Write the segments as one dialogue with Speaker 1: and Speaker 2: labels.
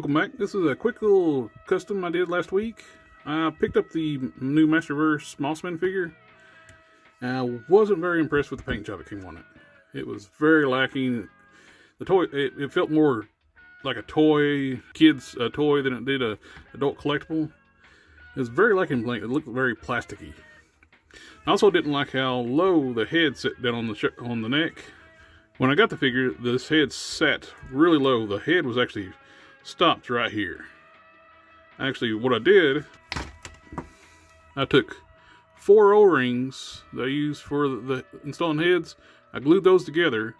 Speaker 1: Welcome back. This is a quick little custom I did last week. I picked up the new Masterverse Moss Man figure. I wasn't very impressed with the paint job that came on it. It was very lacking. The toy, it felt more like a toy, kid's toy than it did a adult collectible. It was very lacking blank. It looked very plasticky. I also didn't like how low the head sat down on the neck. When I got the figure, this head sat really low. The head was actually stopped right here. Actually, what I did, I took 4 O-rings that I used for the installing heads. I glued those together,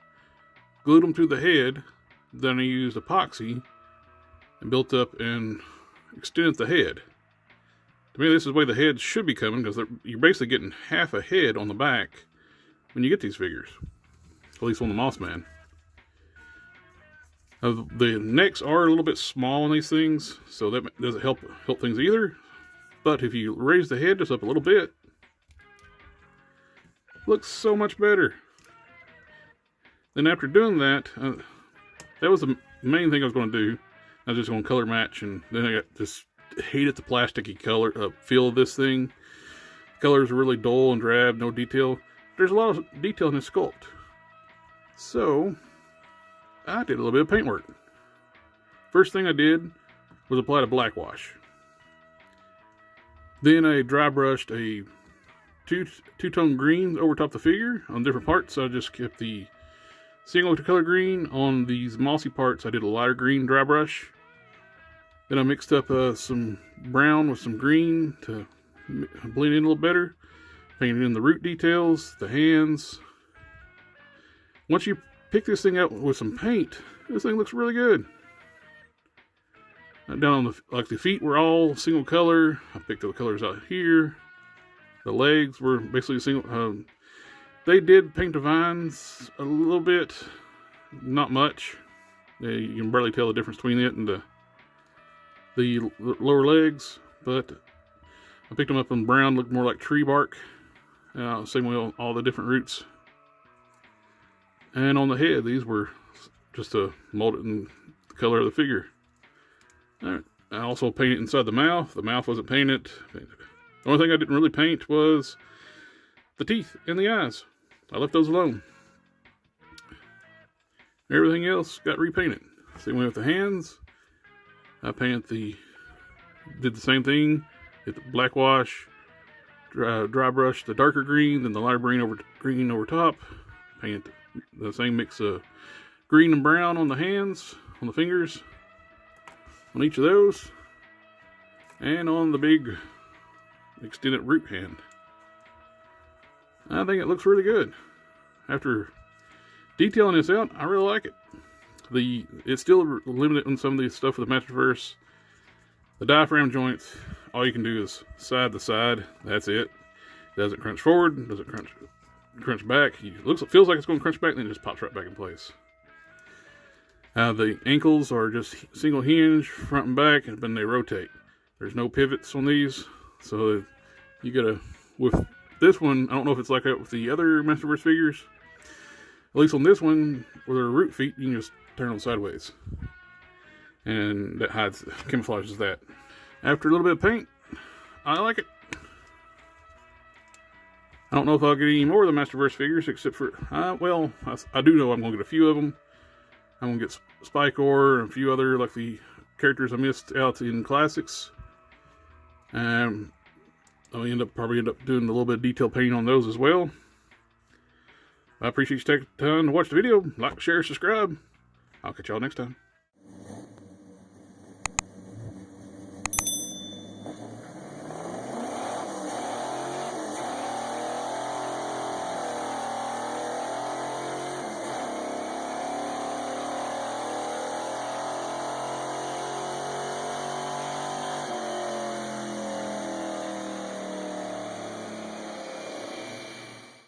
Speaker 1: glued them to the head. Then I used epoxy and built up and extended the head. To me, this is the way the head should be coming, because you're basically getting half a head on the back when you get these figures. At least on the Moss Man. The necks are a little bit small on these things, so that doesn't help things either. But if you raise the head just up a little bit, it looks so much better. Then after doing that, that was the main thing I was going to do. I was just going to color match, and then I hated the plasticky color feel of this thing. The colors are really dull and drab, no detail. There's a lot of detail in this sculpt. So I did a little bit of paint work. First thing I did was apply the black wash. Then I dry brushed a two-tone green over top the figure on different parts. So I just kept the single color green. On these mossy parts, I did a lighter green dry brush. Then I mixed up some brown with some green to blend in a little better. Painted in the root details, the hands. Once you pick this thing out with some paint, this thing looks really good. Down on the feet were all single color. I picked the colors out here. The legs were basically single. They did paint the vines a little bit, not much. You can barely tell the difference between it and the lower legs, but I picked them up in brown, looked more like tree bark. Same way on all the different roots. And on the head, these were just molded in the color of the figure. Alright. I also painted inside the mouth. The mouth wasn't painted. The only thing I didn't really paint was the teeth and the eyes. I left those alone. Everything else got repainted. Same way with the hands. I did the same thing. Hit the black wash, dry brush the darker green, then the lighter green over top. Painted the same mix of green and brown on the hands, on the fingers, on each of those, and on the big extended root hand. I think it looks really good. After detailing this out, I really like it. It's still limited on some of the stuff with the Masterverse. The diaphragm joints, all you can do is side to side. That's it. Doesn't crunch forward, doesn't crunch back. Feels like it's going to crunch back, then it just pops right back in place. The ankles are just single hinge, front and back, and then they rotate. There's no pivots on these, so you gotta, with this one, I don't know if it's like that with the other Masterverse figures. At least on this one, with their root feet, you can just turn them sideways. And that camouflages that. After a little bit of paint, I like it. I don't know if I'll get any more of the Masterverse figures, except for, well, I do know I'm going to get a few of them. I'm going to get Spike-Or and a few other, like the characters I missed out in Classics. I'll probably end up doing a little bit of detail painting on those as well. I appreciate you taking the time to watch the video. Like, share, subscribe. I'll catch y'all next time.